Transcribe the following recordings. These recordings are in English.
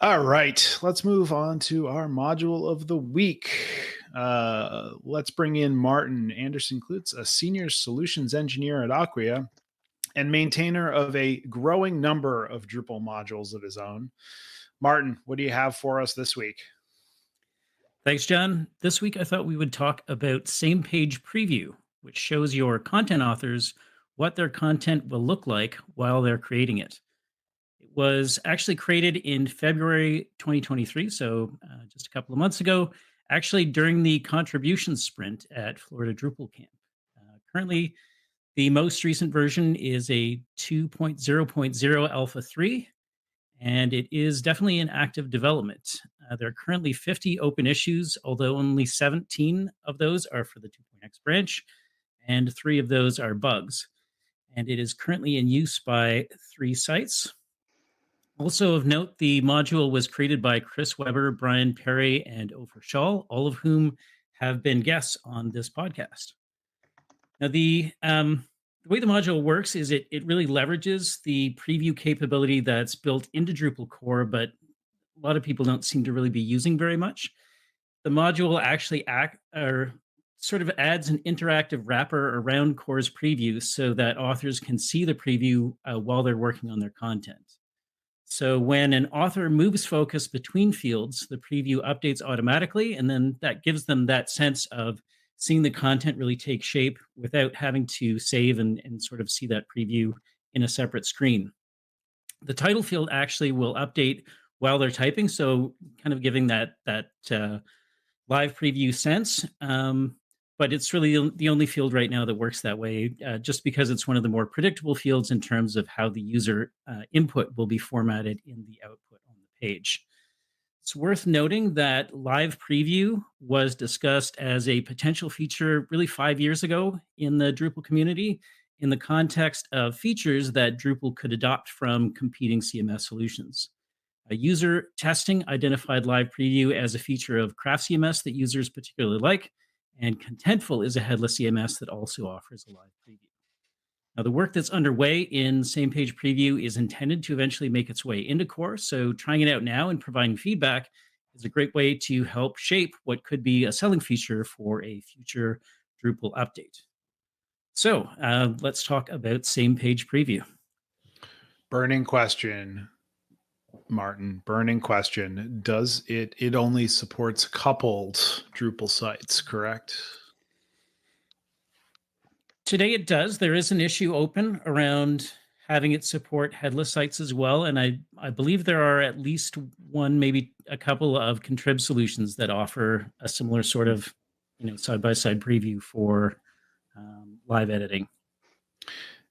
All right, let's move on to our module of the week. Let's bring in Martin Anderson-Klutz, a senior solutions engineer at Acquia and maintainer of a growing number of Drupal modules of his own. Martin, what do you have for us this week? Thanks, John. This week, I thought we would talk about Same Page Preview, which shows your content authors what their content will look like while they're creating it. It was actually created in February 2023, so just a couple of months ago, actually during the contribution sprint at Florida Drupal Camp. Currently, the most recent version is a 2.0.0 Alpha 3, and it is definitely in active development. There are currently 50 open issues, although only 17 of those are for the 2.x branch, and 3 of those are bugs. And it is currently in use by 3 sites. Also of note, the module was created by Chris Weber, Brian Perry, and Ofer Shaw, all of whom have been guests on this podcast. Now, the way the module works is it really leverages the preview capability that's built into Drupal core, but a lot of people don't seem to really be using very much. The module actually sort of adds an interactive wrapper around core's preview so that authors can see the preview while they're working on their content. So when an author moves focus between fields, the preview updates automatically, and then that gives them that sense of seeing the content really take shape without having to save and sort of see that preview in a separate screen. The title field actually will update while they're typing, so kind of giving that live preview sense. But it's really the only field right now that works that way, just because it's one of the more predictable fields in terms of how the user input will be formatted in the output on the page. It's worth noting that live preview was discussed as a potential feature really 5 years ago in the Drupal community in the context of features that Drupal could adopt from competing CMS solutions. A user testing identified live preview as a feature of Craft CMS that users particularly like, and Contentful is a headless CMS that also offers a live preview. Now, the work that's underway in Same Page Preview is intended to eventually make its way into core, so trying it out now and providing feedback is a great way to help shape what could be a selling feature for a future Drupal update. So let's talk about Same Page Preview. Burning question, Martin. Burning question. Does it only supports coupled Drupal sites, correct? Today it does. There is an issue open around having it support headless sites as well. And I believe there are at least one, maybe a couple of contrib solutions that offer a similar sort of, side-by-side preview for live editing.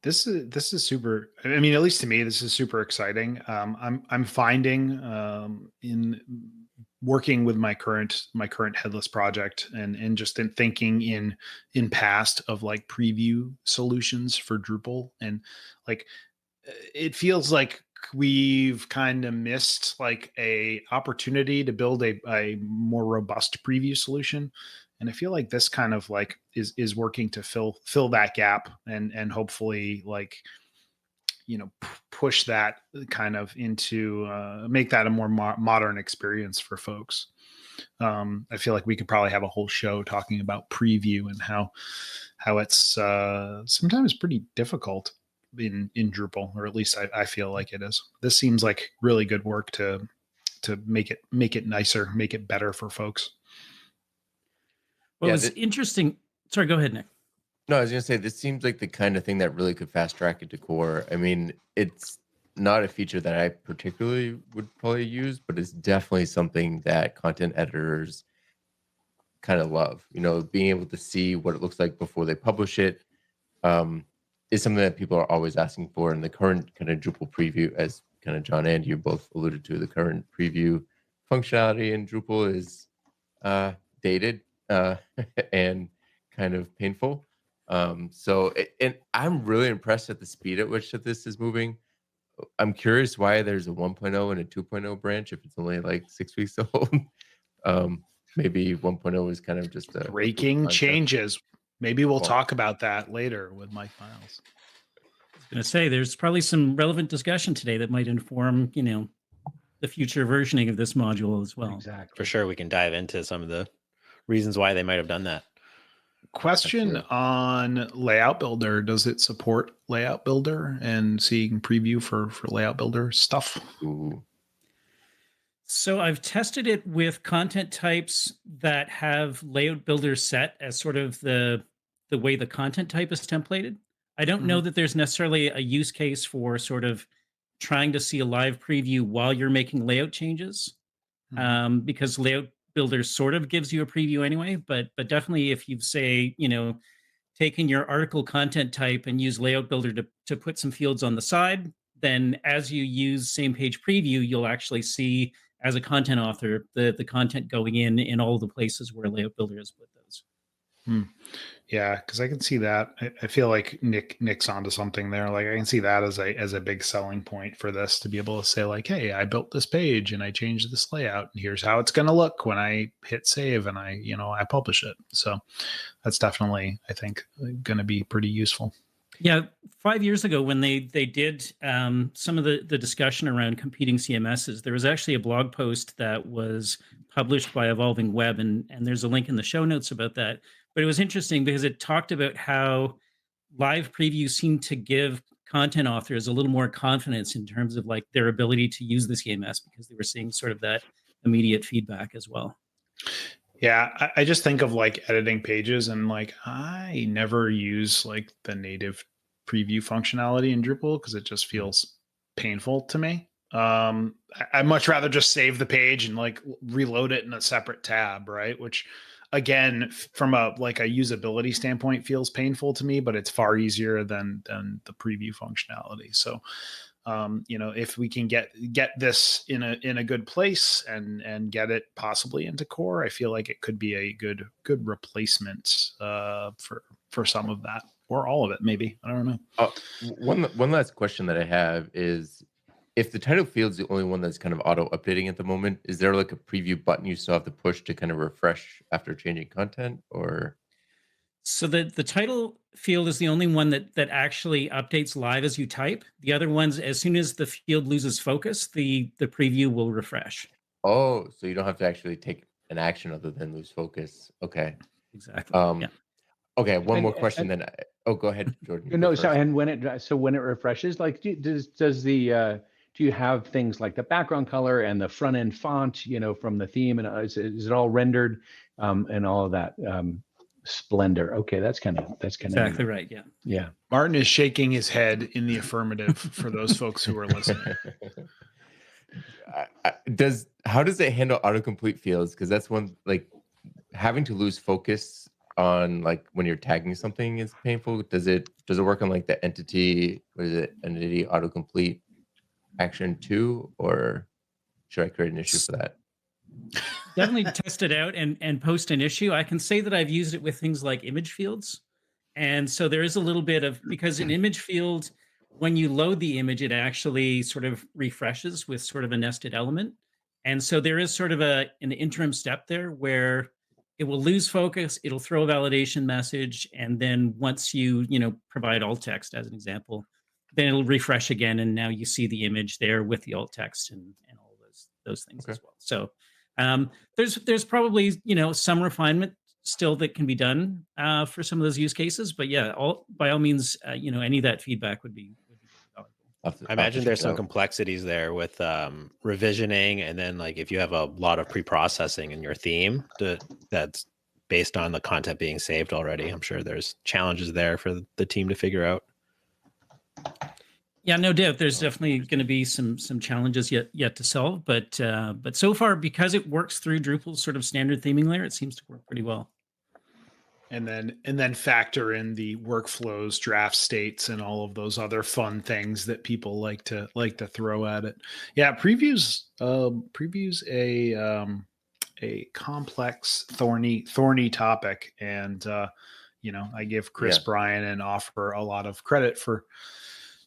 This is super. I mean, at least to me, this is super exciting. I'm finding in working with my current headless project and just in thinking in past of like preview solutions for Drupal, and like it feels like we've kind of missed like a opportunity to build a more robust preview solution. And I feel like this kind of like is working to fill that gap and hopefully like push that kind of into make that a more modern experience for folks. I feel like we could probably have a whole show talking about preview and how it's sometimes pretty difficult in Drupal, or at least I feel like it is. This seems like really good work to make it nicer, make it better for folks. Well, it's interesting. Sorry, go ahead, Nick. No, I was going to say, this seems like the kind of thing that really could fast track it to core. I mean, it's not a feature that I particularly would probably use, but it's definitely something that content editors kind of love. Being able to see what it looks like before they publish it is something that people are always asking for. And the current kind of Drupal preview, as kind of John and you both alluded to, the current preview functionality in Drupal is dated and kind of painful. And I'm really impressed at the speed at which that this is moving. I'm curious why there's a 1.0 and a 2.0 branch if it's only like 6 weeks old. Maybe 1.0 is kind of just a breaking changes. Maybe we'll talk about that later with Mike Miles. I was going to say, there's probably some relevant discussion today that might inform, the the future versioning of this module as well. Exactly. For sure, we can dive into some of the reasons why they might have done that. Question Absolutely. on Layout Builder. Does it support Layout Builder? And so you can preview for Layout Builder stuff? Ooh. So I've tested it with content types that have layout builder set as sort of the way the content type is templated. I don't know that there's necessarily a use case for sort of trying to see a live preview while you're making layout changes, because layout builder sort of gives you a preview anyway. But definitely, if you say, taken your article content type and use layout builder to put some fields on the side, then as you use same page preview, you'll actually see as a content author the content going in all the places where layout builder has put those. Yeah, because I can see that. I feel like Nick's onto something there. Like I can see that as a big selling point for this, to be able to say like, hey, I built this page and I changed this layout, and here's how it's going to look when I hit save and I publish it. So that's definitely, I think, going to be pretty useful. Yeah, 5 years ago when they did some of the discussion around competing CMSs, there was actually a blog post that was published by Evolving Web, and there's a link in the show notes about that. But it was interesting because it talked about how live preview seemed to give content authors a little more confidence in terms of like their ability to use the CMS, because they were seeing sort of that immediate feedback as well. Yeah, I just think of like editing pages, and like I never use like the native preview functionality in Drupal because it just feels painful to me. I'd much rather just save the page and like reload it in a separate tab, right? Which again, from a usability standpoint feels painful to me, but it's far easier than the preview functionality. So if we can get this in a good place and get it possibly into core, I feel like it could be a good replacement for some of that, or all of it, maybe. I don't know. One last question that I have is, if the title field is the only one that's kind of auto updating at the moment, is there like a preview button you still have to push to kind of refresh after changing content, or? So the title field is the only one that actually updates live as you type. The other ones, as soon as the field loses focus, the preview will refresh. Oh, so you don't have to actually take an action other than lose focus. Okay. Exactly. Yeah. Okay. One more question then. Oh, go ahead, Jordan. No, so and when it refreshes, like do you have things like the background color and the front end font, from the theme, and is it all rendered, and all of that splendor? Okay, that's kind of Exactly right. Yeah. Yeah. Martin is shaking his head in the affirmative for those folks who are listening. How does it handle autocomplete fields? Because that's one, like, having to lose focus on like when you're tagging something is painful. Does it work on like the entity autocomplete action too, or should I create an issue for that? Definitely test it out and post an issue. I can say that I've used it with things like image fields. And so there is a little bit of, because an image field, when you load the image, it actually sort of refreshes with sort of a nested element. And so there is sort of an interim step there where it will lose focus, it'll throw a validation message, and then once you provide alt text as an example, then it'll refresh again, and now you see the image there with the alt text and all those things as well. So there's probably some refinement still that can be done for some of those use cases, but yeah, by all means, any of that feedback would be valuable. I imagine there's some complexities there with revisioning, and then like if you have a lot of pre-processing in your theme that's based on the content being saved already, I'm sure there's challenges there for the team to figure out. Yeah, no doubt. There's definitely going to be some challenges yet to solve, but so far, because it works through Drupal's sort of standard theming layer, it seems to work pretty well. And then factor in the workflows, draft states, and all of those other fun things that people like to throw at it. Yeah, previews a complex, thorny topic, and I give Chris Bryan and Offer a lot of credit for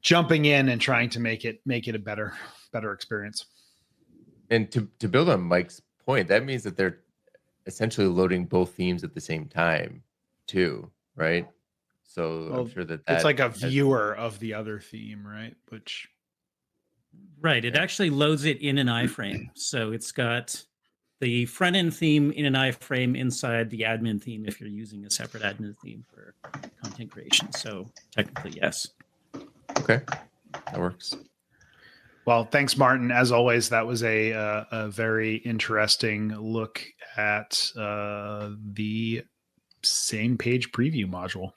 jumping in and trying to make it a better experience. And to build on Mike's point, that means that they're essentially loading both themes at the same time too, right? So I'm sure that it's like a viewer of the other theme, right? Which Right. It actually loads it in an iframe. So it's got the front end theme in an iframe inside the admin theme if you're using a separate admin theme for content creation. So technically, yes. Okay, that works. Well, thanks, Martin. As always, that was a very interesting look at the same page preview module.